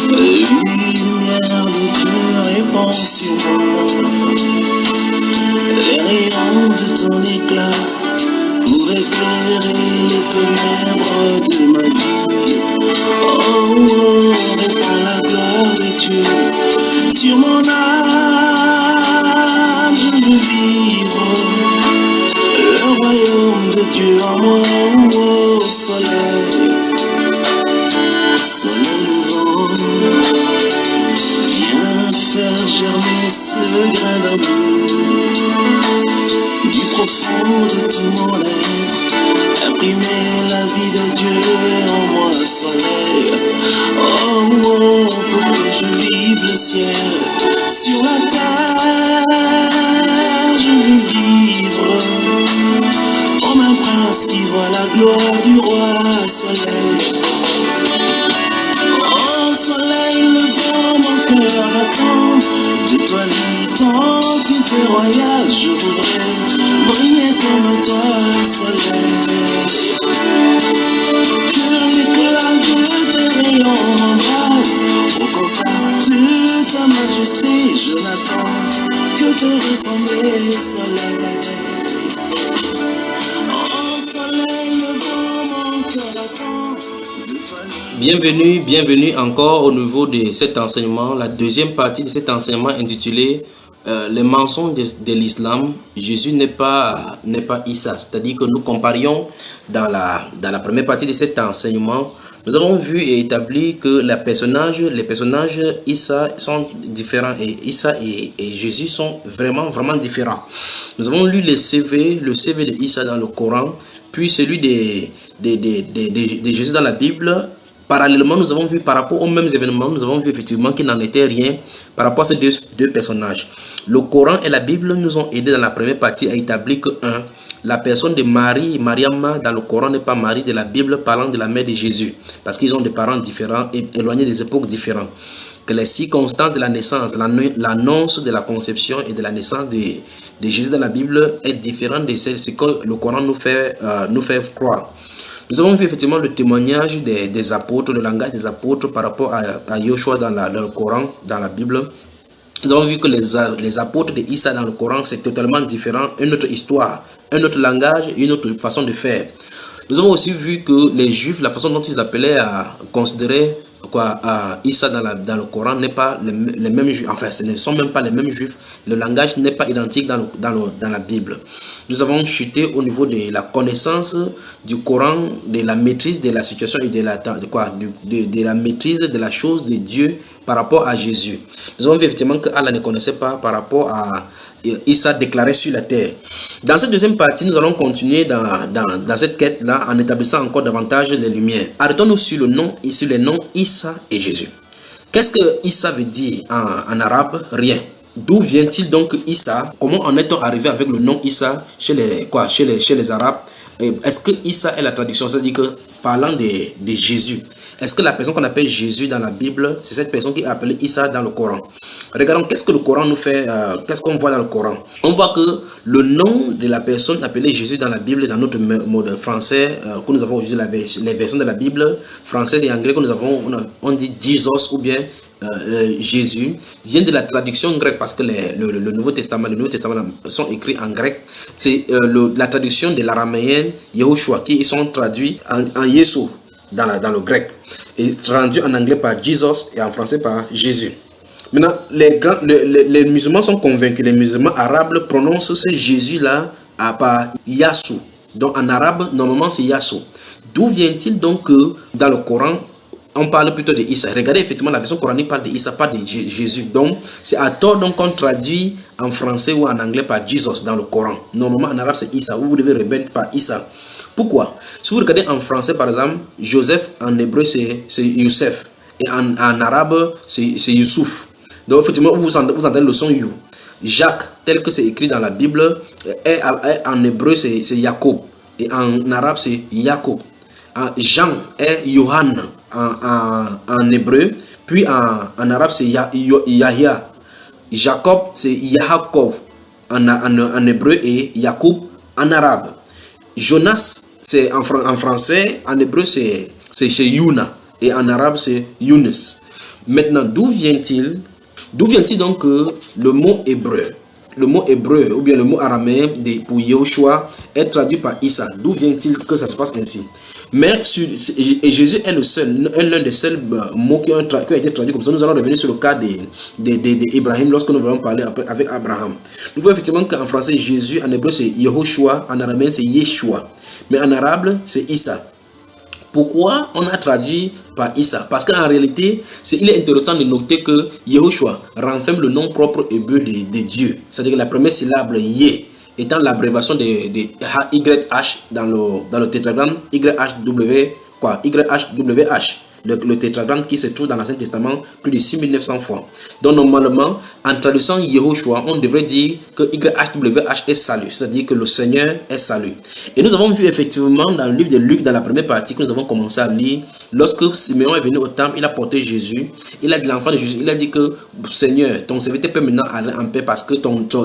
Lumière de Dieu répand sur moi. Les rayons de ton éclat pour éclairer les ténèbres de ma vie. Oh, oh, répand la gloire de Dieu sur mon âme. Je veux vivre le royaume de Dieu en moi. Oh, soleil, soleil levant, viens faire germer ce grain d'amour du profond de tout mon être, imprimer la vie de Dieu en moi, soleil. Oh, oh, pour que je vive le ciel sur la terre, je veux vivre comme un prince qui voit la gloire du roi, soleil. Oh, soleil levant, mon cœur attend de toi l'identité royale. Je voudrais briller comme toi, soleil. Que l'éclat de tes rayons m'embrasse au contact de ta majesté. Je n'attends que te ressembler, soleil. Oh, soleil levant, mon cœur attend de toi. Bienvenue encore au niveau de cet enseignement, la deuxième partie de cet enseignement intitulé les mensonges de l'islam. Jésus n'est pas Issa, c'est-à-dire que nous comparions dans la première partie de cet enseignement. Nous avons vu et établi que les personnages Issa sont différents et Issa et Jésus sont vraiment différents. Nous avons lu le CV de Issa dans le Coran, puis celui de Jésus dans la Bible. Parallèlement, nous avons vu par rapport aux mêmes événements, nous avons vu effectivement qu'il n'en était rien par rapport à ces deux personnages. Le Coran et la Bible nous ont aidés dans la première partie à établir que la personne de Marie, Mariama, dans le Coran n'est pas Marie de la Bible parlant de la mère de Jésus, parce qu'ils ont des parents différents et éloignés des époques différentes. Que les circonstances de la naissance, l'annonce de la conception et de la naissance de Jésus dans la Bible est différente de ce que le Coran nous fait croire. Nous avons vu effectivement le témoignage des apôtres, le langage des apôtres par rapport à Yoshua dans le Coran, dans la Bible. Nous avons vu que les apôtres de Issa dans le Coran, c'est totalement différent, une autre histoire, un autre langage, une autre façon de faire. Nous avons aussi vu que les Juifs, la façon dont ils appelaient à considérer Issa dans le Coran n'est pas les mêmes Juifs, enfin ce ne sont même pas les mêmes Juifs, le langage n'est pas identique dans la Bible. Nous avons chuté au niveau de la connaissance du Coran, de la maîtrise de la situation et de la maîtrise de la chose de Dieu par rapport à Jésus. Nous avons vu effectivement que Allah ne connaissait pas par rapport à Issa déclaré sur la terre. Dans cette deuxième partie, nous allons continuer dans cette quête-là en établissant encore davantage les lumières. Arrêtons-nous sur les noms Issa et Jésus. Qu'est-ce que Issa veut dire en arabe? Rien. D'où vient-il donc Issa? Comment en est-on arrivé avec le nom Issa chez les Arabes? Est-ce que Issa est la traduction, c'est-à-dire que parlant de Jésus? Est-ce que la personne qu'on appelle Jésus dans la Bible, c'est cette personne qui est appelée Issa dans le Coran? Regardons qu'est-ce que le Coran nous fait, qu'est-ce qu'on voit dans le Coran. On voit que le nom de la personne appelée Jésus dans la Bible, dans notre mode français, que nous avons aujourd'hui les versions de la Bible française et anglais que nous avons, on dit Jesus ou bien Jésus, vient de la traduction grecque parce que le Nouveau Testament sont écrits en grec. C'est la traduction de l'araméen Yehoshua qui sont traduits en Yesu dans le grec et traduits en anglais par Jesus et en français par Jésus. Maintenant, les musulmans sont convaincus, les musulmans arabes prononcent ce Jésus-là par Yassou. Donc en arabe, normalement c'est Yassou. D'où vient-il donc que dans le Coran, on parle plutôt de Issa? Regardez, effectivement, la version coranique parle de Issa, pas de Jésus. Donc, c'est à tort qu'on traduit en français ou en anglais par Jesus dans le Coran. Normalement, en arabe, c'est Issa. Vous devez remettre par Issa. Pourquoi? Si vous regardez en français, par exemple, Joseph, en hébreu, c'est Youssef. Et en arabe, c'est Youssouf. Donc, effectivement, vous entendez le son You. Jacques, tel que c'est écrit dans la Bible, en hébreu, c'est Jacob. Et en arabe, c'est Jacob. Jean est Yohan en hébreu, puis en arabe c'est Yahya. Jacob c'est Yaakov en hébreu et Yacoub en arabe. Jonas c'est en français, en hébreu c'est c'est chez Yuna. Et en arabe, c'est Younes. Maintenant, d'où vient-il? D'où vient-il donc que le mot hébreu ou bien le mot araméen pour Yahushua est traduit par Issa? D'où vient-il que ça se passe ainsi? Mais et Jésus est l'un des seuls mots qui ont été traduits comme ça. Nous allons revenir sur le cas d'Ibrahim lorsque nous allons parler avec Abraham. Nous voyons effectivement qu'en français, Jésus, en hébreu, c'est Yehoshua, en araméen, c'est Yeshua. Mais en arabe, c'est Issa. Pourquoi on a traduit par Issa? Parce qu'en réalité, il est intéressant de noter que Yehoshua renferme le nom propre hébreu de Dieu. C'est-à-dire que la première syllabe, Yé, étant l'abréviation de YH dans le tétragramme YHWH. Le tétragramme qui se trouve dans l'Ancien Testament plus de 6900 fois. Donc normalement, en traduisant Yehoshua, on devrait dire que YHWH est salut, c'est-à-dire que le Seigneur est salut. Et nous avons vu effectivement dans le livre de Luc, dans la première partie que nous avons commencé à lire, lorsque Siméon est venu au temple, il a porté Jésus, il a dit l'enfant de Jésus, il a dit que Seigneur, ton serviteur peut maintenant aller en paix parce que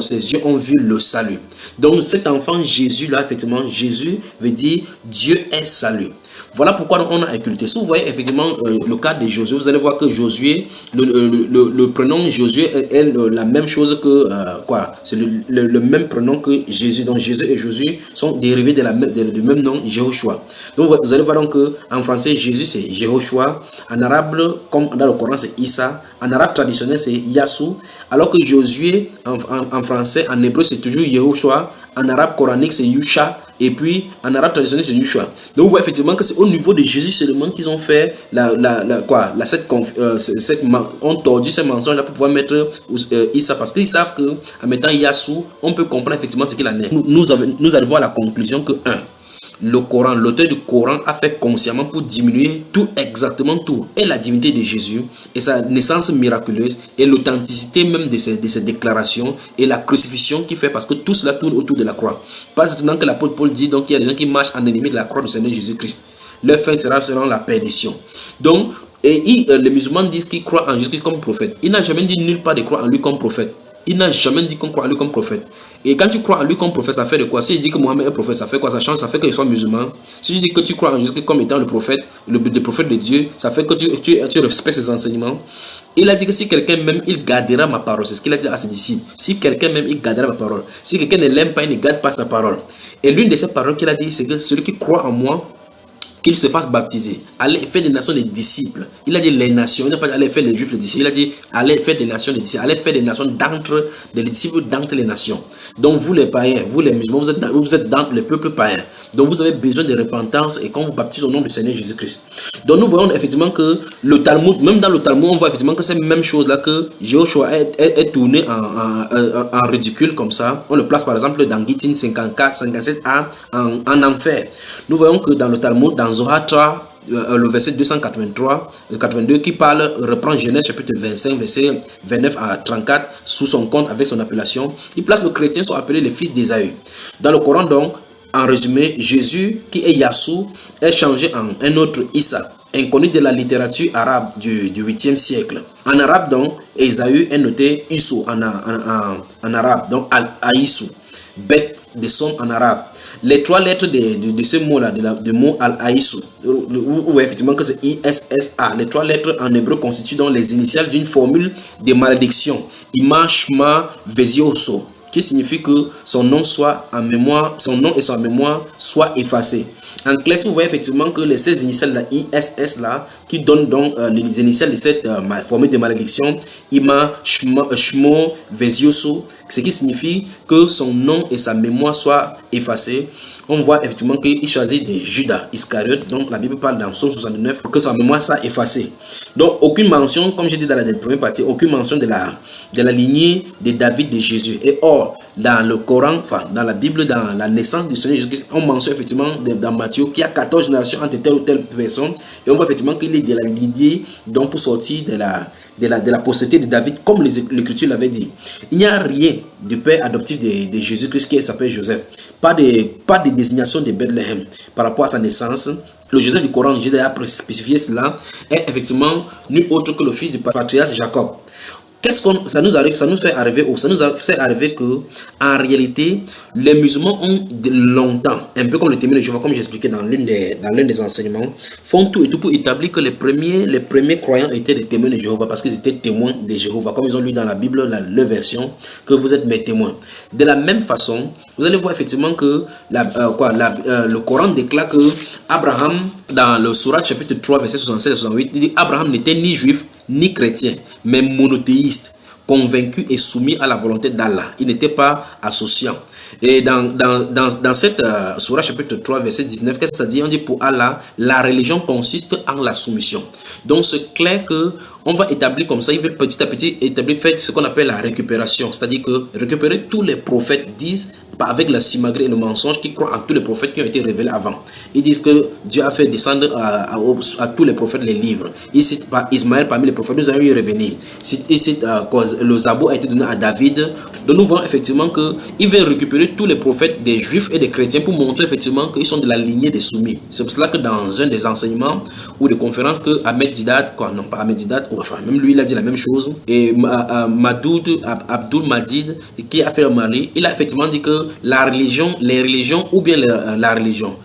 ses yeux ont vu le salut. Donc cet enfant Jésus là, effectivement, Jésus veut dire Dieu est salut. Voilà pourquoi on a inculté. Si vous voyez effectivement le cas de Josué, vous allez voir que Josué, le prénom Josué est la même chose que c'est le même prénom que Jésus. Donc Jésus et Josué sont dérivés du même nom, Jehoshua. Donc vous allez voir donc qu'en français Jésus c'est Jehoshua, en arabe comme dans le Coran c'est Issa, en arabe traditionnel c'est Yassou, alors que Josué en français, en hébreu c'est toujours Yehoshua, en arabe coranique c'est Yusha. Et puis, en arabe traditionnel, c'est Yeshua. Donc, vous voyez effectivement que c'est au niveau de Jésus seulement qu'ils ont fait on tordu ce mensonge-là pour pouvoir mettre Issa. Parce qu'ils savent qu'en mettant Yassou, on peut comprendre effectivement ce qu'il en est. Nous allons voir la conclusion que, l'auteur du Coran a fait consciemment pour diminuer exactement tout. Et la divinité de Jésus, et sa naissance miraculeuse, et l'authenticité même de ses déclarations, et la crucifixion qu'il fait, parce que tout cela tourne autour de la croix. Pas étonnant que l'apôtre Paul dit, donc il y a des gens qui marchent en ennemi de la croix du Seigneur Jésus-Christ. Leur fin sera selon la perdition. Donc, les musulmans disent qu'ils croient en Jésus-Christ comme prophète. Il n'a jamais dit nulle part de croire en lui comme prophète. Il n'a jamais dit qu'on croit en lui comme prophète. Et quand tu crois en lui comme prophète, ça fait de quoi? Si je dis que Mohammed est prophète, ça fait quoi? Ça change, ça fait qu'il soit musulman. Si je dis que tu crois en Jésus comme étant le prophète de Dieu, ça fait que tu respectes ses enseignements. Il a dit que si quelqu'un même, il gardera ma parole. C'est ce qu'il a dit à ses disciples. Si quelqu'un même, il gardera ma parole. Si quelqu'un ne l'aime pas, il ne garde pas sa parole. Et l'une de ces paroles qu'il a dit, c'est que celui qui croit en moi, qu'il se fasse baptiser, allez faire des nations des disciples. Il a dit les nations, il n'a pas dit allez faire des juifs les disciples, il a dit allez faire des nations des disciples, allez faire des nations des disciples d'entre les nations. Donc vous les païens, vous les musulmans, vous êtes dans les peuples païens. Donc vous avez besoin de repentance et qu'on vous baptise au nom du Seigneur Jésus-Christ. Donc nous voyons effectivement que le Talmud, même dans le Talmud, on voit effectivement que c'est la même chose là, que Jehoshua est tourné en ridicule comme ça. On le place par exemple dans Gittin 54, 57a en enfer. Nous voyons que dans le Talmud, dans Zohar, le verset 282 qui reprend Genèse chapitre 25, verset 29 à 34 sous son compte avec son appellation. Il place le chrétien sont appelés les fils d'Ésaü. Dans le Coran donc, en résumé, Jésus qui est Yassou est changé en un autre Issa, inconnu de la littérature arabe du 8e siècle. En arabe donc, Ésaü est noté Issou en arabe, donc Al-Aïssou, bête de somme en arabe. Les trois lettres de ce mot-là, du mot Al-Aïssou, vous voyez effectivement que c'est ISSA. Les trois lettres en hébreu constituent donc les initiales d'une formule de malédiction. Ima, Shma, Vezioso, qui signifie que son nom et sa mémoire soient effacés. En clair, vous voyez effectivement que les 16 initiales de la ISS là, qui donnent donc les initiales de cette formule de malédiction, Ima, Shmo, Vezioso, ce qui signifie que son nom et sa mémoire soient effacés. On voit effectivement qu'il choisit de Judas Iscariote. Donc la Bible parle dans Psaume 69 que sa mémoire soit effacée. Donc aucune mention, comme j'ai dit dans la première partie, aucune mention de la lignée de David de Jésus. Et or, dans le Coran, enfin dans la Bible, dans la naissance du Seigneur Jésus-Christ, on mentionne effectivement dans Matthieu qu'il y a 14 générations entre telle ou telle personne. Et on voit effectivement qu'il est de la lignée donc pour sortir de la postérité de David, comme l'Écriture l'avait dit. Il n'y a rien du père adoptif de Jésus-Christ qui s'appelle Joseph. Pas de désignation de Bethléem par rapport à sa naissance. Le Joseph du Coran, j'ai déjà spécifié cela, est effectivement nul autre que le fils du patriarche Jacob. ça nous arrive, ça nous fait arriver où? Ça nous a fait arriver que, en réalité, les musulmans ont longtemps, un peu comme le témoin de Jéhovah, comme j'expliquais dans l'un des enseignements, font tout et tout pour établir que les premiers croyants étaient des témoins de Jéhovah parce qu'ils étaient témoins de Jéhovah, comme ils ont lu dans la Bible, leur version, que vous êtes mes témoins. De la même façon, vous allez voir effectivement que le Coran déclare que Abraham, dans le Sourate chapitre 3, verset 67 et 68, il dit Abraham n'était ni juif ni chrétien, mais monothéiste, convaincu et soumis à la volonté d'Allah. Il n'était pas associant. Et dans cette Sourate chapitre 3, verset 19, qu'est-ce que ça dit? On dit pour Allah, la religion consiste en la soumission. Donc c'est clair que on va établir comme ça, il veut petit à petit établir ce qu'on appelle la récupération. C'est-à-dire que récupérer tous les prophètes disent, avec la simagrée et le mensonge, qui croient en tous les prophètes qui ont été révélés avant. Ils disent que Dieu a fait descendre à tous les prophètes les livres. Ils citent pas Ismaël parmi les prophètes, nous allons y revenir. Ils citent le Zabour a été donné à David. Donc nous voyons effectivement qu'il veut récupérer tous les prophètes des juifs et des chrétiens pour montrer effectivement qu'ils sont de la lignée des soumis. C'est pour cela que dans un des enseignements ou des conférences que Ahmed Didat, non pas Ahmed Didat, enfin même lui il a dit la même chose, et Abdul Madid qui a fait le Mali, il a effectivement dit que les religions ou bien les religions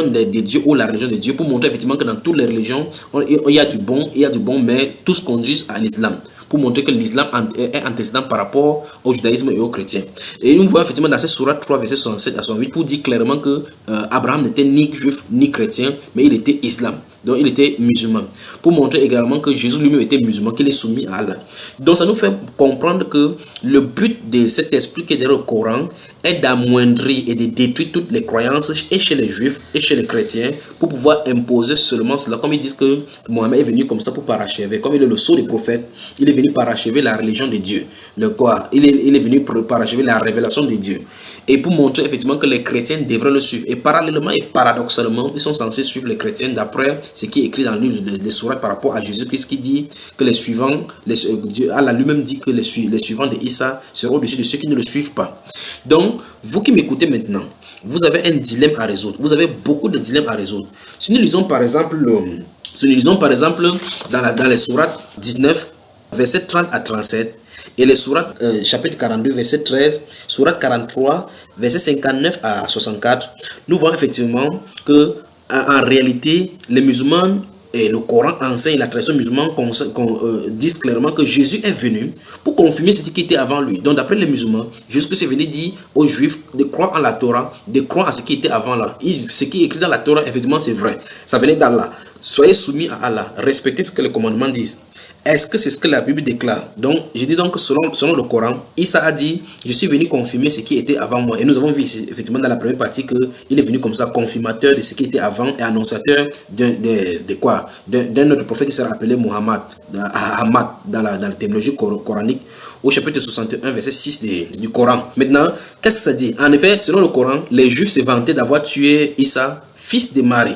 des dieux ou la religion des dieux, pour montrer effectivement que dans toutes les religions il y a du bon, mais tous conduisent à l'islam, pour montrer que l'islam est antécédent par rapport au judaïsme et aux chrétiens. Et nous voyons effectivement dans cette sourate 3 verset 67 à 68 pour dire clairement que Abraham n'était ni juif ni chrétien, mais il était islam. Donc il était musulman. Pour montrer également que Jésus lui-même était musulman, qu'il est soumis à Allah. Donc ça nous fait comprendre que le but de cet esprit qui est derrière le Coran est d'amoindrir et de détruire toutes les croyances et chez les juifs et chez les chrétiens pour pouvoir imposer seulement cela. Comme ils disent que Mohammed est venu comme ça pour parachever. Comme il est le sceau des prophètes, il est venu parachever la religion de Dieu. Il est venu parachever la révélation de Dieu. Et pour montrer effectivement que les chrétiens devraient le suivre. Et parallèlement et paradoxalement, ils sont censés suivre les chrétiens d'après ce qui est écrit dans le livre des sourates par rapport à Jésus-Christ qui dit que Allah lui-même dit que les suivants de Issa seront au-dessus de ceux qui ne le suivent pas. Donc, vous qui m'écoutez maintenant, vous avez un dilemme à résoudre. Vous avez beaucoup de dilemmes à résoudre. Si nous lisons par exemple dans les sourates 19, versets 30 à 37, et les sourates chapitre 42, verset 13, sourate 43, verset 59 à 64, nous voyons effectivement que en réalité, les musulmans et le Coran enseigne, la tradition musulmane disent clairement que Jésus est venu pour confirmer ce qui était avant lui. Donc d'après les musulmans, Jésus est venu dire aux juifs de croire en la Torah, de croire à ce qui était avant là. Ce qui est écrit dans la Torah, effectivement, c'est vrai. Ça venait d'Allah. Soyez soumis à Allah, respectez ce que les commandements disent. Est-ce que c'est ce que la Bible déclare? Donc, je dis donc que selon le Coran, Issa a dit, je suis venu confirmer ce qui était avant moi. Et nous avons vu effectivement dans la première partie qu'il est venu comme ça, confirmateur de ce qui était avant et annonciateur d'un autre prophète qui sera appelé Muhammad, Ahmad, dans la théologie coranique, au chapitre 61, verset 6 du Coran. Maintenant, qu'est-ce que ça dit? En effet, selon le Coran, les Juifs se vantaient d'avoir tué Issa, fils de Marie.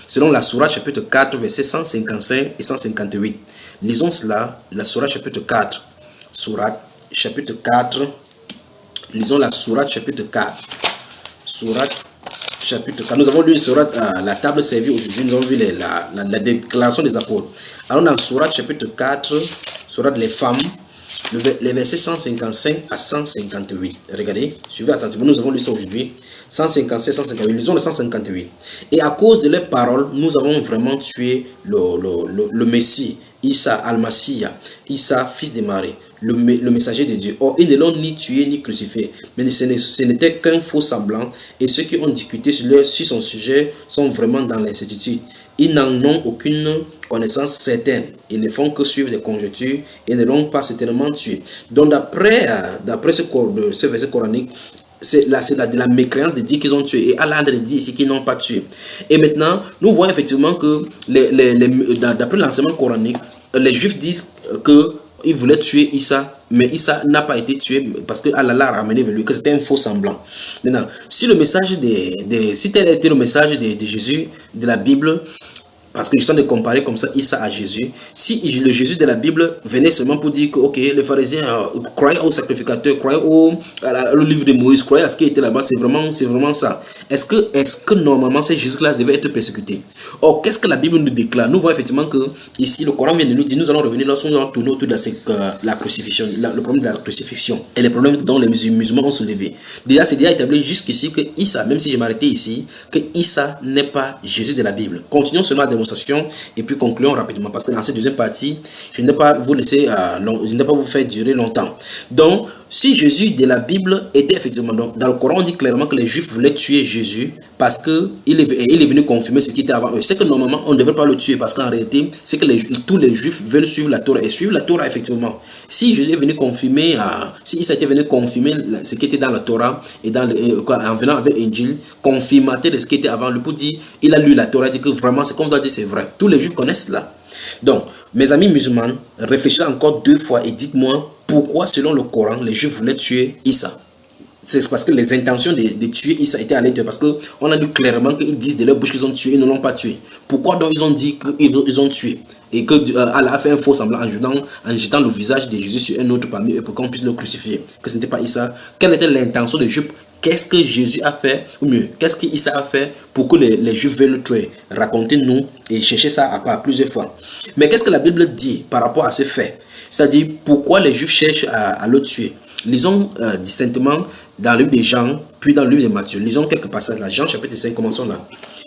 Selon la Sourate chapitre 4, versets 155 et 158. Lisons cela, la Sourate chapitre 4. Sourate chapitre 4. Lisons la Sourate chapitre 4. Sourate chapitre 4. Nous avons lu la table servie aujourd'hui. Nous avons vu la déclaration des apôtres. Alors dans Sourate chapitre 4, Sourate les femmes, les versets 155 à 158. Regardez, suivez attentivement. Nous avons lu ça aujourd'hui. 157, 158, lisons le 158. Et à cause de leurs paroles, nous avons vraiment tué le Messie, Issa al-Masih, Issa, fils de Marie, le messager de Dieu. Or, ils ne l'ont ni tué ni crucifié, mais ce n'était qu'un faux semblant, et ceux qui ont discuté sur son sujet sont vraiment dans l'incertitude. Ils n'en ont aucune connaissance certaine. Ils ne font que suivre des conjectures et ne l'ont pas certainement tué. Donc, d'après ce verset coranique, c'est de la mécréance de dire qu'ils ont tué. Et Allah dit ici qu'ils n'ont pas tué. Et maintenant, nous voyons effectivement que d'après l'enseignement coranique, les Juifs disent qu'ils voulaient tuer Issa, mais Issa n'a pas été tué parce que Allah l'a ramené vers lui, que c'était un faux semblant. Maintenant, si tel était le message de Jésus, de la Bible, parce que je suis en train de comparer comme ça Issa à Jésus. Si le Jésus de la Bible venait seulement pour dire que, ok, les pharisiens croyaient au sacrificateur, croyaient au livre de Moïse, croyaient à ce qui était là-bas, c'est vraiment ça. Est-ce que normalement, ces Jésus-là devait être persécuté? Or, qu'est-ce que la Bible nous déclare? Nous voyons effectivement que ici, le Coran vient de nous dire, nous allons revenir lorsqu'on va tourner autour de la crucifixion, le problème de la crucifixion et les problèmes dont les musulmans ont soulevé. Déjà, c'est déjà établi jusqu'ici que Issa, même si je m'arrêtais ici, que Issa n'est pas Jésus de la Bible. Continuons seulement la démonstration et puis concluons rapidement parce que dans cette deuxième partie, je ne vais pas vous laisser, je ne vais pas vous faire durer longtemps. Donc, si Jésus de la Bible était effectivement, donc, dans le Coran, on dit clairement que les Juifs voulaient tuer Jésus parce qu'il est venu confirmer ce qui était avant eux. C'est que normalement, on ne devrait pas le tuer parce qu'en réalité, c'est que tous les Juifs veulent suivre la Torah et suivre la Torah effectivement. Si Jésus est venu confirmer, si Issa était venu confirmer ce qui était dans la Torah et en venant avec Injil, confirmateur de ce qui était avant lui pour dire, il a lu la Torah et dit que vraiment, ce qu'on doit dire, c'est vrai. Tous les Juifs connaissent cela. Donc, mes amis musulmans, réfléchissez encore 2 fois et dites-moi pourquoi, selon le Coran, les Juifs voulaient tuer Issa. C'est parce que les intentions de tuer Issa étaient à l'intérieur. Parce qu'on a lu clairement qu'ils disent de leur bouche qu'ils ont tué, ils ne l'ont pas tué. Pourquoi donc ils ont dit qu'ils ont tué? Et que Allah a fait un faux semblant en jetant le visage de Jésus sur un autre parmi eux pour qu'on puisse le crucifier. Que ce n'était pas Issa. Quelle était l'intention des Juifs? Qu'est-ce que Jésus a fait, ou mieux, qu'est-ce qu'Issa a fait pour que les Juifs veuillent le tuer? Racontez-nous et cherchez ça à part plusieurs fois. Mais qu'est-ce que la Bible dit par rapport à ce fait? C'est-à-dire, pourquoi les Juifs cherchent à le tuer? Lisons distinctement dans le livre de Jean, puis dans le livre de Matthieu. Lisons quelques passages là. Jean chapitre 5, commençons là.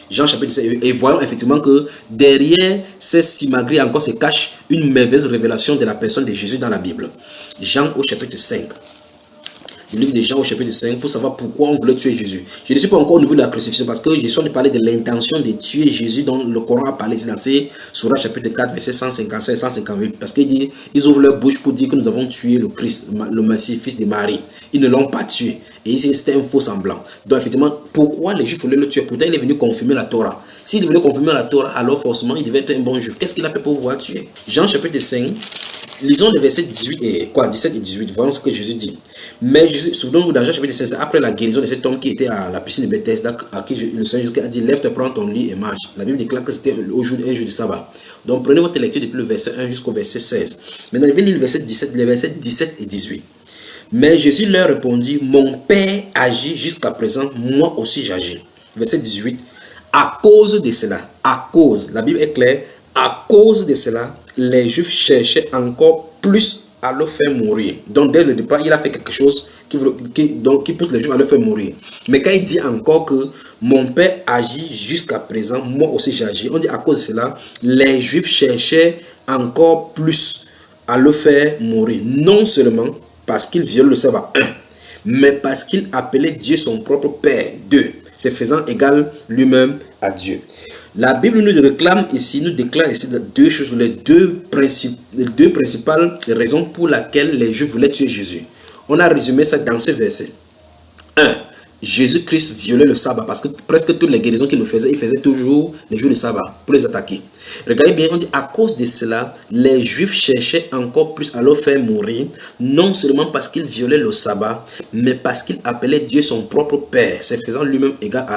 Jean chapitre 5, et voyons effectivement que derrière ces simagrées encore se cache une merveilleuse révélation de la personne de Jésus dans la Bible. Jean au chapitre 5. Le livre de Jean au chapitre 5 pour savoir pourquoi on voulait tuer Jésus. Je ne suis pas encore au niveau de la crucifixion parce que je suis en train de parler de l'intention de tuer Jésus dont le Coran a parlé. C'est dans Surah chapitre 4 verset 157 158 parce qu'ils disent, ils ouvrent leur bouche pour dire que nous avons tué le Christ, le Messie, fils de Marie. Ils ne l'ont pas tué et ici c'était un faux semblant. Donc effectivement, pourquoi les Juifs voulaient le tuer? Pourtant il est venu confirmer la Torah. S'il venait confirmer la Torah, alors forcément il devait être un bon Juif. Qu'est-ce qu'il a fait pour pouvoir tuer? Jean chapitre 5. Lisons les versets 17 et 18. Voyons ce que Jésus dit. Mais Jésus, souvenons-vous dans Jean chapitre 5, après la guérison de cet homme qui était à la piscine de Bethesda, à qui le Seigneur Jésus a dit, lève-toi, prends ton lit et marche. La Bible déclare que c'était un jour de sabbat. Donc prenez votre lecture depuis le verset 1 jusqu'au verset 16. Maintenant, je vais lire les versets 17 et 18. Mais Jésus leur répondit, mon Père agit jusqu'à présent, moi aussi j'agis. Verset 18. À cause de cela, la Bible est claire, à cause de cela, les Juifs cherchaient encore plus à le faire mourir. Donc dès le départ, il a fait quelque chose qui pousse les Juifs à le faire mourir. Mais quand il dit encore que mon Père agit jusqu'à présent, moi aussi j'agis, on dit à cause de cela, les Juifs cherchaient encore plus à le faire mourir. Non seulement parce qu'il viole le sabbat, 1, mais parce qu'il appelait Dieu son propre Père, 2, se faisant égal lui-même à Dieu. La Bible nous déclare ici deux choses, les deux principales raisons pour lesquelles les Juifs voulaient tuer Jésus. On a résumé ça dans ce verset. 1. Jésus-Christ violait le sabbat parce que presque toutes les guérisons qu'il faisait, il faisait toujours les jours de sabbat pour les attaquer. Regardez bien, on dit à cause de cela, les Juifs cherchaient encore plus à le faire mourir, non seulement parce qu'il violait le sabbat, mais parce qu'il appelait Dieu son propre Père, se faisant lui-même égal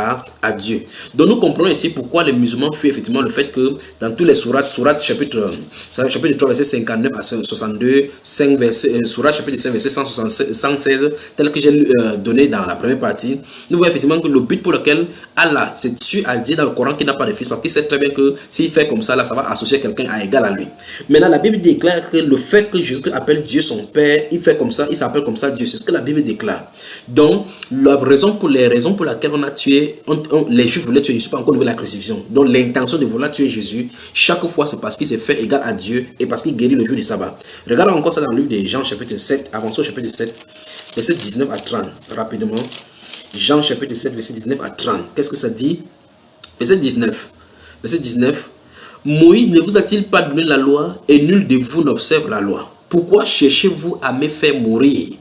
à Dieu. Donc nous comprenons ici pourquoi les musulmans fuient effectivement le fait que dans tous les sourates chapitre 3 verset 59 à 62, 5 verset, sourate chapitre 5 verset 116, tel que j'ai donné dans la première partie, nous voyons effectivement que le but pour lequel Allah s'est tué à dire dans le Coran qu'il n'a pas de fils, parce qu'il sait très bien que s'il fait comme ça, là, ça va associer quelqu'un à égal à lui. Maintenant, la Bible déclare que le fait que Jésus appelle Dieu son Père, il fait comme ça, il s'appelle comme ça Dieu. C'est ce que la Bible déclare. Donc, les raisons pour lesquelles on a tué, les Juifs voulaient tuer Jésus, pas encore au niveau de la crucifixion. Donc, l'intention de vouloir tuer Jésus, chaque fois, c'est parce qu'il s'est fait égal à Dieu et parce qu'il guérit le jour du sabbat. Regardons encore ça dans le livre de Jean, chapitre 7, avançons au chapitre 7, verset 19 à 30, rapidement. Jean chapitre 7, verset 19 à 30. Qu'est-ce que ça dit? Verset 19. Verset 19. Moïse ne vous a-t-il pas donné la loi et nul de vous n'observe la loi? Pourquoi cherchez-vous à me faire mourir?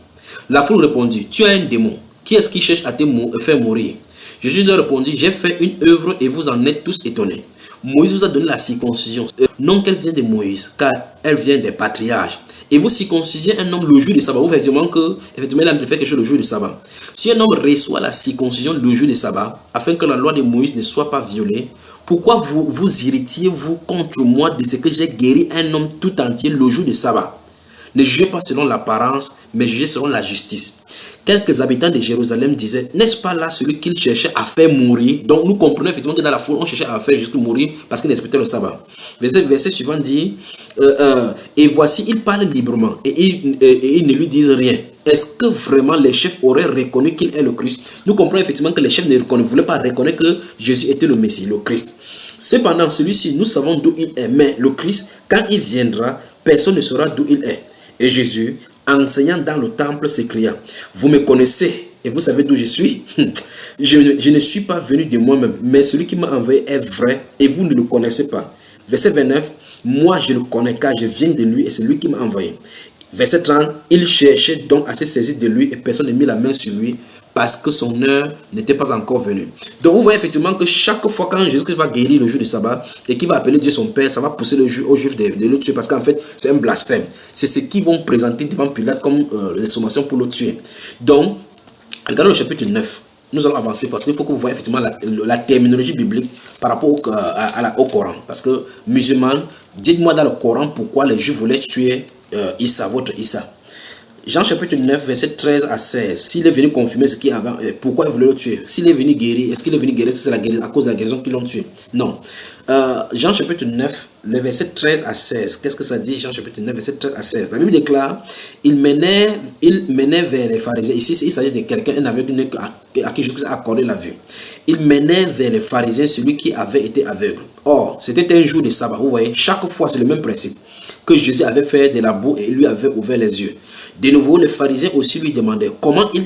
La foule répondit, tu as un démon. Qui est-ce qui cherche à te faire mourir? Jésus leur répondit, j'ai fait une œuvre et vous en êtes tous étonnés. Moïse vous a donné la circoncision. Non qu'elle vient de Moïse, car elle vient des patriarches. Et vous circoncisez un homme le jour du sabbat. Vous faites vraiment que, effectivement, il a fait quelque chose le jour du sabbat. Si un homme reçoit la circoncision le jour du sabbat, afin que la loi de Moïse ne soit pas violée, Pourquoi vous irritiez-vous contre moi de ce que j'ai guéri un homme tout entier le jour du sabbat? Ne jugez pas selon l'apparence, mais jugez selon la justice. Quelques habitants de Jérusalem disaient, n'est-ce pas là celui qu'il cherchait à faire mourir? Donc nous comprenons effectivement que dans la foule, on cherchait à faire jusqu'à mourir parce qu'il respectait le sabbat. Verset suivant dit, et voici, il parle librement et ils ne lui disent rien. Est-ce que vraiment les chefs auraient reconnu qu'il est le Christ? Nous comprenons effectivement que les chefs ne voulaient pas reconnaître que Jésus était le Messie, le Christ. Cependant, celui-ci, nous savons d'où il est, mais le Christ, quand il viendra, personne ne saura d'où il est. Et Jésus, enseignant dans le temple, s'écria, vous me connaissez et vous savez d'où je suis. Je ne suis pas venu de moi-même, mais celui qui m'a envoyé est vrai et vous ne le connaissez pas. Verset 29, moi je le connais car je viens de lui et c'est lui qui m'a envoyé. Verset 30, il cherchait donc à se saisir de lui et personne n'a mis la main sur lui parce que son heure n'était pas encore venue. Donc vous voyez effectivement que chaque fois quand Jésus va guérir le jour du sabbat et qu'il va appeler Dieu son Père, ça va pousser aux Juifs de le tuer parce qu'en fait c'est un blasphème. C'est ce qu'ils vont présenter devant Pilate comme les sommations pour le tuer. Donc, regardons le chapitre 9. Nous allons avancer parce qu'il faut que vous voyez effectivement la terminologie biblique par rapport au Coran. Parce que musulmans, dites-moi dans le Coran pourquoi les Juifs voulaient tuer Issa, votre Issa. Jean chapitre 9, verset 13 à 16. S'il est venu confirmer ce qu'il y avait, pourquoi il voulait le tuer? S'il est venu guérir, est-ce qu'il est venu guérir à cause de la guérison qu'ils l'ont tué? Non. Jean chapitre 9, le verset 13 à 16. Qu'est-ce que ça dit, Jean chapitre 9, verset 13 à 16? La Bible déclare, il menait vers les pharisiens. Ici, il s'agit de quelqu'un, un aveugle à qui Jésus a accordé la vue. Il menait vers les pharisiens celui qui avait été aveugle. Or, c'était un jour de sabbat. Vous voyez, chaque fois, c'est le même principe. Que Jésus avait fait de la boue et lui avait ouvert les yeux. De nouveau, les pharisiens aussi lui demandaient comment il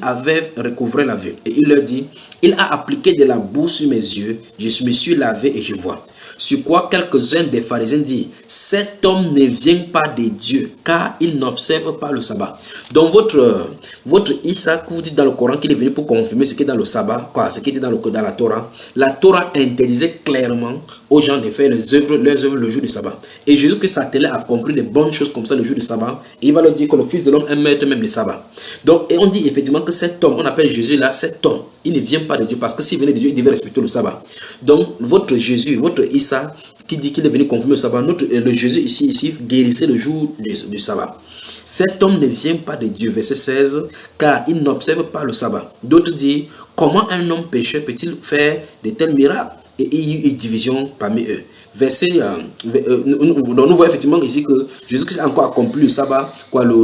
avait recouvré la vue. Et il leur dit, il a appliqué de la boue sur mes yeux, je me suis lavé et je vois. Sur quoi quelques-uns des pharisiens disent, cet homme ne vient pas de Dieu, car il n'observe pas le sabbat. Donc votre Issa, que vous dites dans le Coran qu'il est venu pour confirmer ce qui est dans le sabbat, ce qui était dans la Torah interdisait clairement aux gens de faire leurs œuvres le jour du sabbat. Et Jésus-Christ s'attelait à compris les bonnes choses comme ça le jour du sabbat. Et il va leur dire que le Fils de l'homme est maître même le sabbat. Donc, et on dit effectivement que cet homme, on appelle Jésus là, cet homme, il ne vient pas de Dieu parce que s'il venait de Dieu, il devait respecter le sabbat. Donc, votre Jésus, votre Issa, qui dit qu'il est venu confirmer le sabbat, le Jésus ici guérissait le jour du sabbat. Cet homme ne vient pas de Dieu, verset 16, car il n'observe pas le sabbat. D'autres disent, comment un homme pécheur peut-il faire de tels miracles? Et il y a eu une division parmi eux. Nous voyons effectivement ici que Jésus-Christ a encore accompli le sabbat,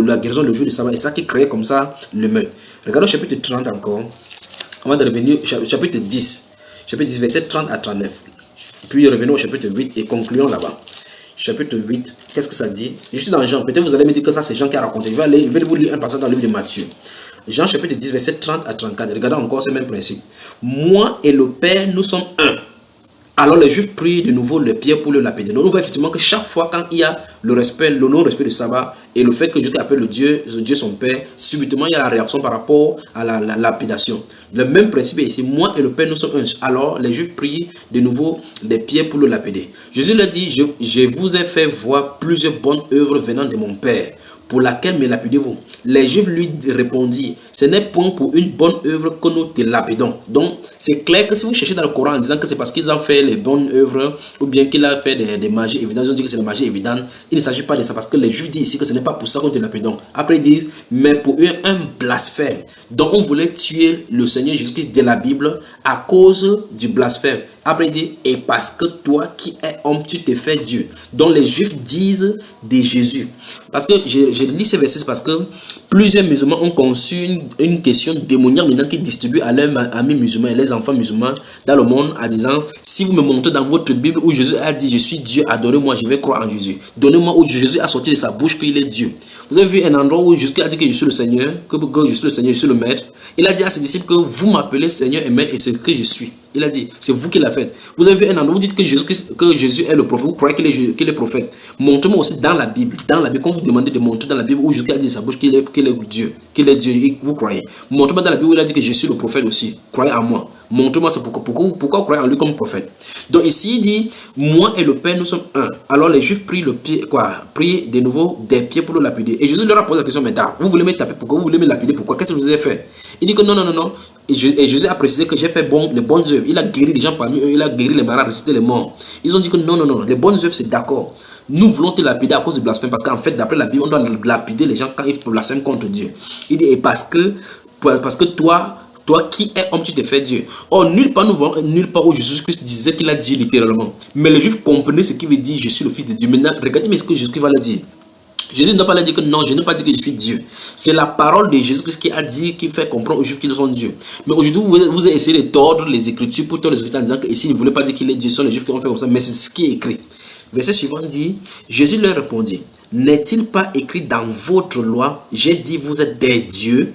la guérison le jour du sabbat, et ça qui crée comme ça le meurtre. Regardons chapitre 30 encore. On va revenir au chapitre 10, verset 30 à 39. Puis revenons au chapitre 8 et concluons là-bas. Chapitre 8, qu'est-ce que ça dit? Je suis dans Jean, peut-être vous allez me dire que ça c'est Jean qui a raconté. Je vais vous lire un passage dans le livre de Matthieu. Jean chapitre 10, verset 30 à 34. Regardons encore ce même principe. Moi et le Père, nous sommes un. Alors les Juifs prient de nouveau les pierres pour le lapider. Donc nous voyons effectivement que chaque fois quand il y a le non-respect du sabbat et le fait que Dieu appelle Dieu son Père, subitement il y a la réaction par rapport à la lapidation. Le même principe est ici, moi et le Père nous sommes un. Alors les Juifs prient de nouveau des pierres pour le lapider. Jésus leur dit, je vous ai fait voir plusieurs bonnes œuvres venant de mon Père. Pour laquelle me lapidez-vous? Les Juifs lui répondirent, ce n'est point pour une bonne œuvre que nous te lapidons. Donc, c'est clair que si vous cherchez dans le Coran en disant que c'est parce qu'ils ont fait les bonnes œuvres ou bien qu'il a fait des magies évidentes, ils ont dit que c'est la magie évidente, il ne s'agit pas de ça parce que les Juifs disent ici que ce n'est pas pour ça qu'on te lapidons. Après, ils disent, mais pour un blasphème. Donc, on voulait tuer le Seigneur Jésus-Christ de la Bible à cause du blasphème. Après, il dit, et parce que toi qui es homme, tu te fais Dieu. Donc les Juifs disent de Jésus. Parce que j'ai lu ces versets parce que plusieurs musulmans ont conçu une question démoniaque maintenant qu'ils distribuent à leurs amis musulmans et les enfants musulmans dans le monde en disant, si vous me montrez dans votre Bible où Jésus a dit, je suis Dieu, adorez-moi, je vais croire en Jésus. Donnez-moi où Jésus a sorti de sa bouche qu'il est Dieu. Vous avez vu un endroit où Jésus a dit que je suis le Seigneur, que je suis le Seigneur, je suis le Maître. Il a dit à ses disciples que vous m'appelez Seigneur et Maître et c'est que je suis. Il a dit, c'est vous qui l'avez fait. Vous avez vu un endroit où vous dites que Jésus est le prophète. Vous croyez qu'il est prophète. Montrez-moi aussi dans la Bible. Dans la Bible, quand vous demandez de montrer dans la Bible où Jésus a dit de sa bouche qu'il est Dieu. Qu'il est Dieu, vous croyez. Montrez-moi dans la Bible où il a dit que je suis le prophète aussi. Croyez en moi. Montre-moi ça. Pourquoi vous croyez en lui comme prophète? Donc ici, il dit, moi et le Père, nous sommes un. Alors les Juifs prient de nouveau des pieds pour le lapider. Et Jésus leur a posé la question, mais vous voulez me taper, pourquoi? Vous voulez me lapider, pourquoi? Qu'est-ce que je vous ai fait? Il dit que non. Et Jésus a précisé que j'ai fait les bonnes œuvres. Il a guéri les gens parmi eux, il a guéri les malades, ressuscité les morts. Ils ont dit que non, les bonnes œuvres, c'est d'accord. Nous voulons te lapider à cause du blasphème, parce qu'en fait, d'après la Bible, on doit lapider les gens quand ils blasphèment contre Dieu. Il dit, et parce que toi qui es homme, tu te fais Dieu. Or, nulle part où Jésus-Christ disait qu'il a dit littéralement. Mais les Juifs comprenaient ce qu'il veut dire, je suis le Fils de Dieu. Maintenant, regardez ce que Jésus-Christ va leur dire. Jésus ne doit pas leur dire que non, je n'ai pas dit que je suis Dieu. C'est la parole de Jésus-Christ qui a dit, qui fait comprendre aux Juifs qu'ils sont Dieu. Mais aujourd'hui, vous essayez de tordre les Écritures pour tordre les Écritures en disant que ici, il ne voulait pas dire qu'il est Dieu. Ce sont les Juifs qui ont fait comme ça, mais c'est ce qui est écrit. Verset suivant dit, Jésus leur répondit, n'est-il pas écrit dans votre loi, j'ai dit vous êtes des dieux?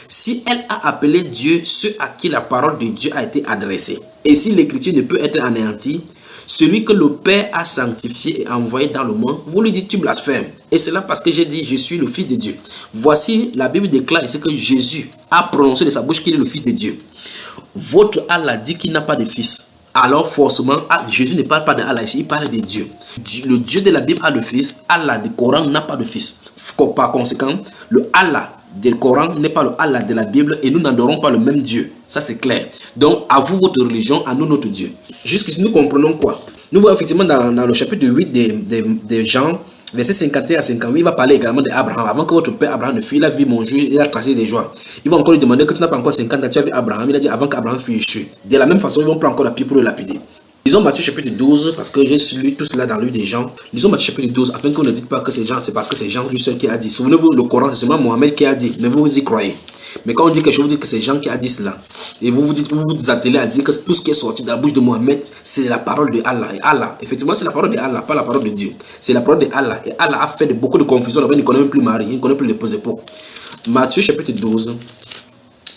Si elle a appelé Dieu ceux à qui la parole de Dieu a été adressée, et si l'écriture ne peut être anéantie, celui que le Père a sanctifié et envoyé dans le monde, vous lui dites tu blasphèmes. Et c'est là parce que j'ai dit je suis le Fils de Dieu. Voici, la Bible déclare ici que Jésus a prononcé de sa bouche qu'il est le Fils de Dieu. Votre Allah dit qu'il n'a pas de fils. Alors forcément, Jésus ne parle pas de Allah ici, il parle de Dieu. Le Dieu de la Bible a le fils, Allah du Coran n'a pas de fils. Par conséquent, le Allah du Coran n'est pas le Allah de la Bible et nous n'adorons pas le même Dieu. Ça c'est clair. Donc à vous votre religion, à nous notre Dieu. Jusqu'ici nous comprenons quoi? Nous voyons effectivement dans le chapitre 8 de Jean, verset 51 à 58, il va parler également d'Abraham. Avant que votre père Abraham ne fût, il a vu mon Dieu, il a tracé des joies. Il va encore lui demander que tu n'as pas encore 50 ans, tu as vu Abraham. Il a dit avant qu'Abraham fût échu. De la même façon, ils vont prendre encore la pierre pour le lapider. Lisons Matthieu chapitre 12, parce que j'ai lu tout cela dans le livre des gens. Lisons Matthieu chapitre 12, afin qu'on ne dise pas que c'est parce que c'est Jean lui seul qui a dit. Souvenez-vous, le Coran, c'est seulement Mohamed qui a dit, mais vous y croyez. Mais quand on dit quelque chose, vous dites que c'est Jean qui a dit cela. Et vous vous attelez à dire que tout ce qui est sorti de la bouche de Mohamed, c'est la parole de Allah. Et Allah, effectivement, c'est la parole de Allah, pas la parole de Dieu. C'est la parole de Allah. Et Allah a fait beaucoup de confusion. Il ne connaît même plus Marie, il ne connaît plus les époques. Matthieu chapitre 12.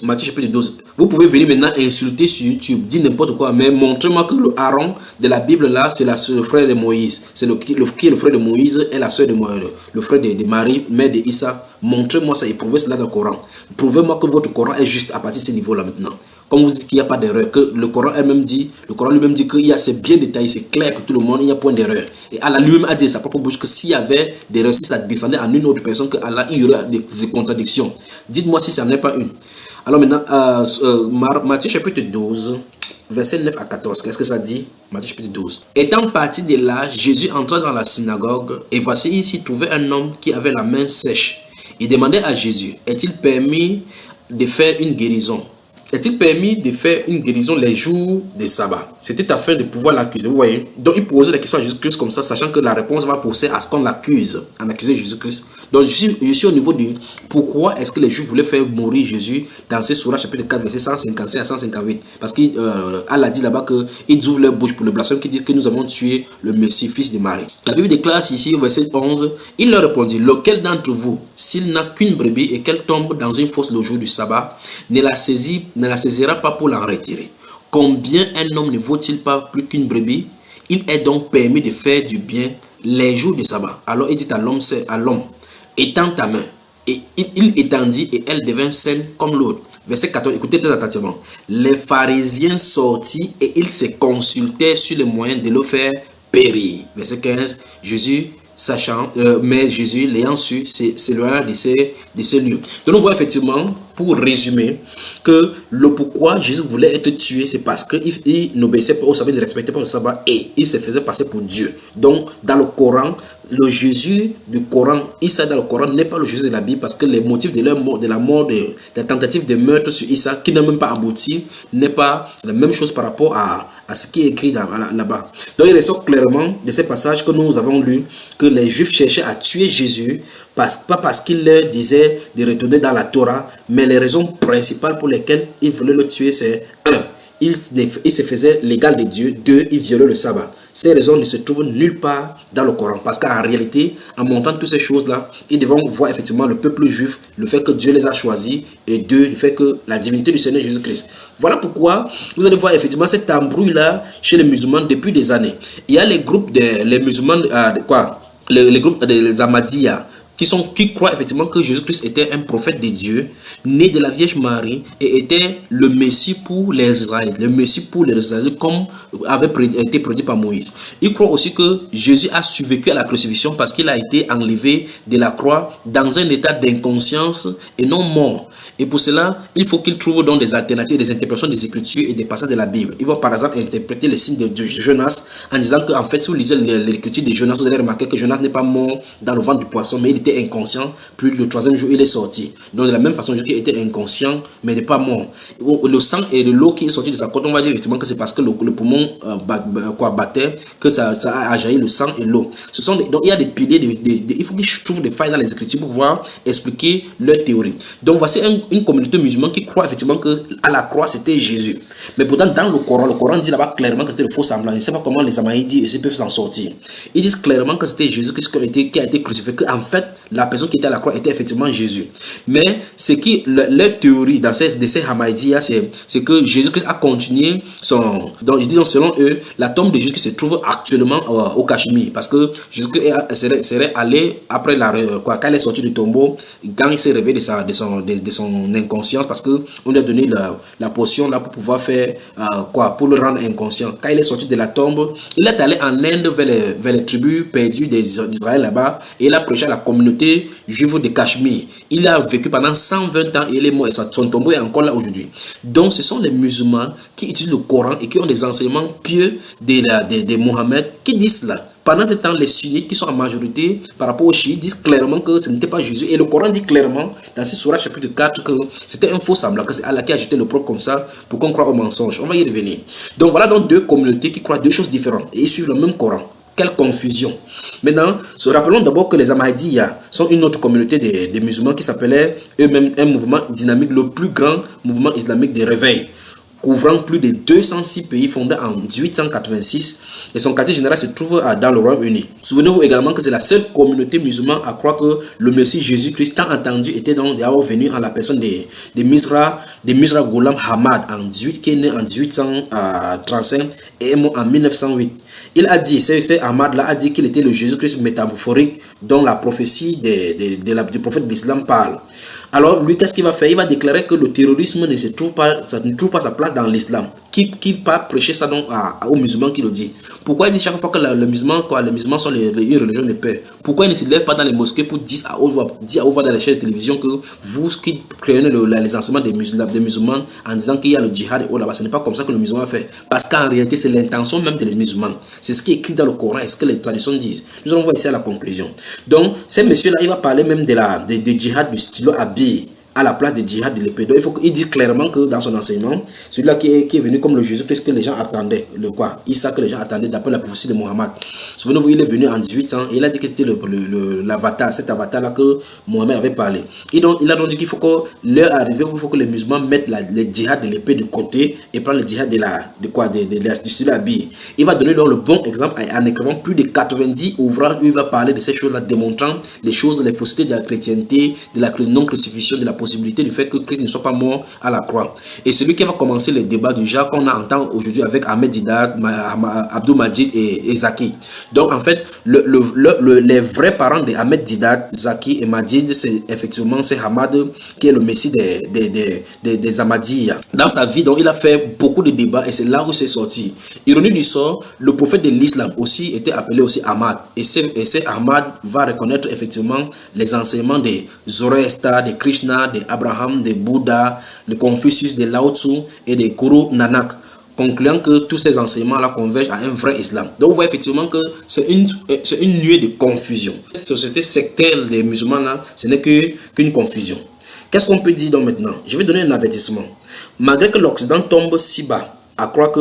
Matthieu chapitre 12. Vous pouvez venir maintenant insulter sur YouTube, dire n'importe quoi, mais montrez-moi que le Aaron de la Bible là, c'est le frère de Moïse. C'est qui est le frère de Moïse et la soeur de Moïse, le frère de Marie, mère de Issa. Montrez-moi ça et prouvez cela dans le Coran. Prouvez-moi que votre Coran est juste à partir de ce niveau-là maintenant. Comme vous dites qu'il n'y a pas d'erreur, que le Coran lui-même dit que c'est bien détaillé, c'est clair que tout le monde, il n'y a point d'erreur. Et Allah lui-même a dit à sa propre bouche que s'il y avait des erreurs, si ça descendait à une autre personne, que Allah, il y aurait des contradictions. Dites-moi si ça n'est pas une. Alors maintenant, Matthieu chapitre 12, verset 9 à 14, qu'est-ce que ça dit? Matthieu chapitre 12. Étant parti de là, Jésus entra dans la synagogue, et voici, il s'y trouvait un homme qui avait la main sèche. Il demandait à Jésus, est-il permis de faire une guérison? Est-il permis de faire une guérison les jours de sabbat? C'était afin de pouvoir l'accuser, vous voyez. Donc il posait la question à Jésus-Christ comme ça, sachant que la réponse va pousser à ce qu'on l'accuse, en accuser Jésus-Christ. Donc je suis au niveau de pourquoi est-ce que les Juifs voulaient faire mourir Jésus dans ces sourates chapitre 4, verset 155 à 158. Parce qu'Allah dit là-bas qu'ils ouvrent leur bouche pour le blasphème, qui disent que nous avons tué le Messie, fils de Marie. La Bible déclare ici au verset 11, il leur répondit, lequel d'entre vous, s'il n'a qu'une brebis et qu'elle tombe dans une fosse le jour du sabbat, ne la saisira pas pour la retirer? Combien un homme ne vaut-il pas plus qu'une brebis? Il est donc permis de faire du bien les jours du sabbat. Alors il dit à l'homme, étends ta main. Et il étendit et elle devint saine comme l'autre. Verset 14, écoutez très attentivement. Les pharisiens sortirent et ils se consultaient sur les moyens de le faire périr. Verset 15, mais Jésus, l'ayant su, s'éloigna de ces lieux. Donc on voit effectivement, pour résumer, que le pourquoi Jésus voulait être tué, c'est parce qu'il n'obéissait pas au sabbat, il ne respectait pas le sabbat et il se faisait passer pour Dieu. Donc dans le Coran, le Jésus du Coran, Issa dans le Coran n'est pas le Jésus de la Bible, parce que les motifs de la mort, de la tentative de meurtre sur Issa, qui n'a même pas abouti, n'est pas la même chose par rapport à ce qui est écrit là-bas. Donc il ressort clairement de ces passages que nous avons lus que les Juifs cherchaient à tuer Jésus, pas parce qu'il leur disait de retourner dans la Torah, mais les raisons principales pour lesquelles ils voulaient le tuer, c'est 1. Il se faisait l'égal de Dieu. 2. Il violait le sabbat. Ces raisons ne se trouvent nulle part dans le Coran. Parce qu'en réalité, en montant toutes ces choses-là, ils devront voir effectivement le peuple juif, le fait que Dieu les a choisis, et 2, le fait que la divinité du Seigneur Jésus-Christ. Voilà pourquoi vous allez voir effectivement cette embrouille-là chez les musulmans depuis des années. Il y a les groupes les musulmans, les groupes des Ahmadiyya, qui croient effectivement que Jésus-Christ était un prophète de Dieu, né de la Vierge Marie et était le Messie pour les Israélites, le Messie pour les Israélites comme avait été prédit par Moïse. Ils croient aussi que Jésus a survécu à la crucifixion parce qu'il a été enlevé de la croix dans un état d'inconscience et non mort. Et pour cela, il faut qu'ils trouvent donc des alternatives, des interprétations des Écritures et des passages de la Bible. Ils vont par exemple interpréter les signes de Jonas en disant qu'en fait, si vous lisez l'Écriture de Jonas, vous allez remarquer que Jonas n'est pas mort dans le ventre du poisson, mais il était inconscient. Puis le troisième jour, il est sorti. Donc de la même façon, Jésus était inconscient, mais n'est pas mort. Le sang et de l'eau qui est sorti de sa côte, on va dire effectivement que c'est parce que le poumon battait, que ça a jailli le sang et l'eau. Donc il y a des piliers, il faut qu'ils trouvent des failles dans les Écritures pour pouvoir expliquer leur théorie. Donc voici une communauté musulmane qui croit effectivement que à la croix c'était Jésus. Mais pourtant dans le Coran dit là-bas clairement que c'était le faux semblant. Je ne sais pas comment les Ahmadis peuvent s'en sortir. Ils disent clairement que c'était Jésus qui a été crucifié, qu'en fait la personne qui était à la croix était effectivement Jésus. Mais ce qui leur théorie de ces Ahmadis, c'est que Jésus-Christ a continué donc ils disent selon eux, la tombe de Jésus se trouve actuellement au Cachemire, parce que Jésus-Christ serait allé après quand il est sorti du tombeau, quand il s'est réveillé de son inconscience, parce que on lui a donné la potion là pour pouvoir faire pour le rendre inconscient. Quand il est sorti de la tombe, il est allé en Inde vers les tribus perdues d'Israël là-bas, et il a prêché à la communauté juive de Cachemire. Il a vécu pendant 120 ans et il est mort, et son tombeau est encore là aujourd'hui. Donc ce sont les musulmans qui utilisent le Coran et qui ont des enseignements pieux de Mohammed qui disent cela. Pendant ce temps, les sunnites qui sont en majorité par rapport aux chiites disent clairement que ce n'était pas Jésus. Et le Coran dit clairement dans ce sourate chapitre 4 que c'était un faux semblant, que c'est Allah qui a jeté le propre comme ça pour qu'on croie au mensonge. On va y revenir. Donc voilà donc deux communautés qui croient deux choses différentes et ils suivent le même Coran. Quelle confusion. Maintenant, rappelons d'abord que les Ahmadiyya sont une autre communauté de musulmans qui s'appelait eux-mêmes un mouvement dynamique, le plus grand mouvement islamique de réveil, couvrant plus de 206 pays, fondé en 1886, et son quartier général se trouve dans le Royaume-Uni. Souvenez-vous également que c'est la seule communauté musulmane à croire que le Messie Jésus-Christ, tant entendu, était donc venu en la personne de Mirza Ghulam Ahmad, qui est né en 1835 et est mort en 1908. Il a dit, c'est Ahmad-là a dit qu'il était le Jésus-Christ métaphorique dont la prophétie du prophète de l'islam parle. Alors lui, qu'est-ce qu'il va faire? Il va déclarer que le terrorisme ne trouve pas sa place dans l'islam. Qui va prêcher ça donc aux musulmans qui le dit? Pourquoi il dit chaque fois que les musulmans sont une religion de paix? Pourquoi il ne se lève pas dans les mosquées pour dire à haute voix dans les chaînes de télévision que vous qui créez les enseignements des musulmans en disant qu'il y a le djihad et là-bas? Ce n'est pas comme ça que le musulman fait. Parce qu'en réalité, c'est l'intention même des musulmans. C'est ce qui est écrit dans le Coran et ce que les traditions disent. Nous allons voir ici à la conclusion. Donc, ces messieurs-là, il va parler même de djihad du stylo à billes à la place de djihad de l'épée. Donc il dit clairement que dans son enseignement, celui-là qui est venu comme le Jésus-Christ que les gens attendaient, Issa que les gens attendaient d'après la prophétie de Mohammed. Souvenez-vous, il est venu en 1800 et il a dit que c'était l'avatar, cet avatar-là que Mohammed avait parlé. Et donc il a donc dit qu'il faut que l'heure arrive, il faut que les musulmans mettent le djihad de l'épée de côté et prennent le djihad du stylo à billes. Il va donner donc le bon exemple en écrivant plus de 90 ouvrages où il va parler de ces choses-là, démontrant les choses, les faussetés de la chrétienté, de la non-crucifixion, de la possibilité du fait que Christ ne soit pas mort à la croix. Et celui qui va commencer les débats du genre qu'on entend aujourd'hui avec Ahmed Didat, Abdou Majid et Zaki. Donc en fait, les vrais parents de Ahmed Didat, Zaki et Majid, c'est effectivement Ahmad qui est le messie des Ahmadiyya. Dans sa vie, donc il a fait beaucoup de débats et c'est là où c'est sorti. Ironie du sort, le prophète de l'islam aussi était appelé aussi Ahmad. Et c'est Ahmad va reconnaître effectivement les enseignements des Zoroastre, de Krishna, de Abraham, de Bouddha, de Confucius, de Lao Tzu et de Guru Nanak, concluant que tous ces enseignements-là convergent à un vrai islam. Donc vous voyez effectivement que c'est une nuée de confusion. Cette société sectaire des musulmans-là, ce n'est qu'une confusion. Qu'est-ce qu'on peut dire donc maintenant? Je vais donner un avertissement. Malgré que l'Occident tombe si bas à croire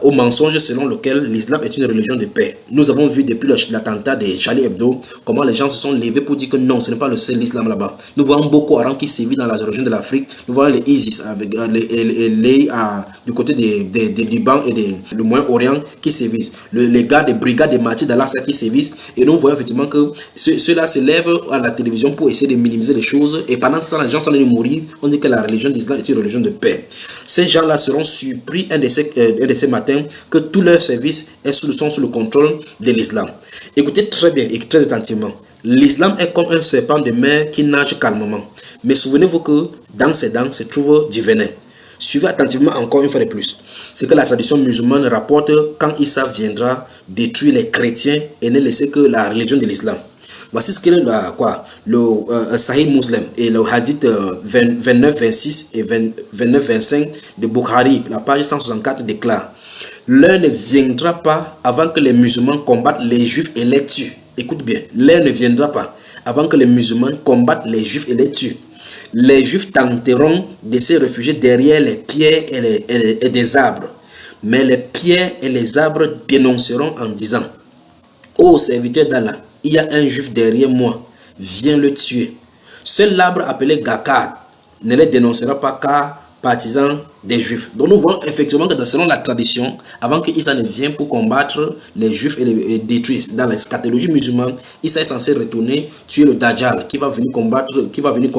au mensonge selon lequel l'islam est une religion de paix. Nous avons vu depuis l'attentat de Charlie Hebdo comment les gens se sont levés pour dire que non, ce n'est pas l'islam là-bas. Nous voyons Boko Haram qui sévit dans la région de l'Afrique. Nous voyons les ISIS avec du côté des Liban et du Moyen-Orient qui sévissent. Les gars des brigades des martyrs d'Al-Aqsa qui sévissent. Et nous voyons effectivement que ceux-là se lèvent à la télévision pour essayer de minimiser les choses. Et pendant ce temps, les gens sont en train de mourir. On dit que la religion d'islam est une religion de paix. Ces gens-là seront surpris un de ces matins que tous leurs services sont sous le contrôle de l'islam. Écoutez très bien et très attentivement. L'islam est comme un serpent de mer qui nage calmement. Mais souvenez-vous que dans ses dents se trouve du venin. Suivez attentivement encore une fois de plus ce que la tradition musulmane rapporte quand Issa viendra détruire les chrétiens et ne laisser que la religion de l'islam. Voici ce que le Sahih Muslim et le hadith 29-26 et 29-25 de Bukhari, la page 164 déclare: l'heure ne viendra pas avant que les musulmans combattent les juifs et les tuent. Écoute bien, l'heure ne viendra pas avant que les musulmans combattent les juifs et les tuent. Les juifs tenteront de se réfugier derrière les pierres et des arbres. Mais les pierres et les arbres dénonceront en disant: ô serviteur d'Allah, il y a un juif derrière moi, viens le tuer. Seul l'arbre appelé Gakad ne les dénoncera pas car partisan des juifs. Donc nous voyons effectivement que selon la tradition, avant que Issa ne vienne pour combattre les juifs et les détruire, dans la scatologie musulmane, Issa est censé retourner tuer le Dajjal qui va venir combattre, qui va venir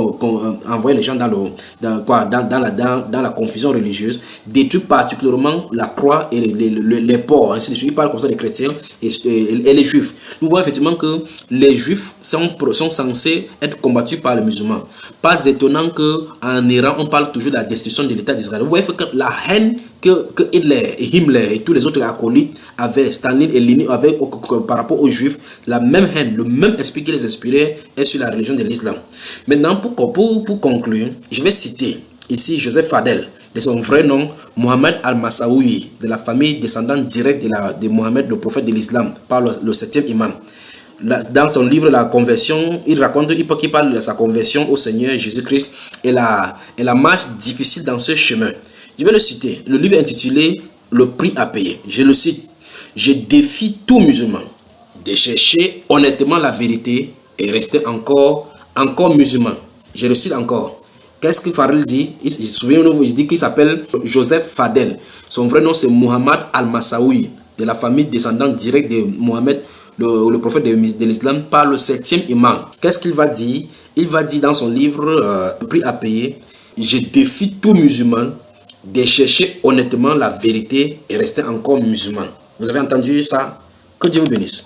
envoyer les gens dans la confusion religieuse, détruire particulièrement la croix et les porcs, ainsi de suite. Il parle comme ça des chrétiens et les juifs. Nous voyons effectivement que les juifs sont censés être combattus par les musulmans. Pas étonnant qu'en Iran, on parle toujours de la destruction de l'État d'Israël. Vous voyez que la haine que Hitler et Himmler et tous les autres acolytes avaient, Staline et Lénine avaient par rapport aux juifs, la même haine, le même esprit qui les inspirait est sur la religion de l'islam. Maintenant, pour conclure, je vais citer ici Joseph Fadel, de son vrai nom, Mohamed Al-Massaoui, de la famille descendante directe de Mohamed, le prophète de l'islam, par le 7e imam. Dans son livre La Conversion, il parle de sa conversion au Seigneur Jésus-Christ et la marche difficile dans ce chemin. Je vais le citer. Le livre est intitulé Le prix à payer. Je le cite: je défie tout musulman de chercher honnêtement la vérité et rester encore musulman. Je le cite encore. Qu'est-ce que Fadel dit? Souvenez-vous, il dit qu'il s'appelle Joseph Fadel. Son vrai nom c'est Mohamed Al-Massaoui, de la famille descendante directe de Mohamed, le prophète de l'islam, par le 7e imam. Qu'est-ce qu'il va dire? Il va dire dans son livre Le prix à payer: je défie tout musulman de chercher honnêtement la vérité et rester encore musulman. Vous avez entendu ça? Que Dieu vous bénisse.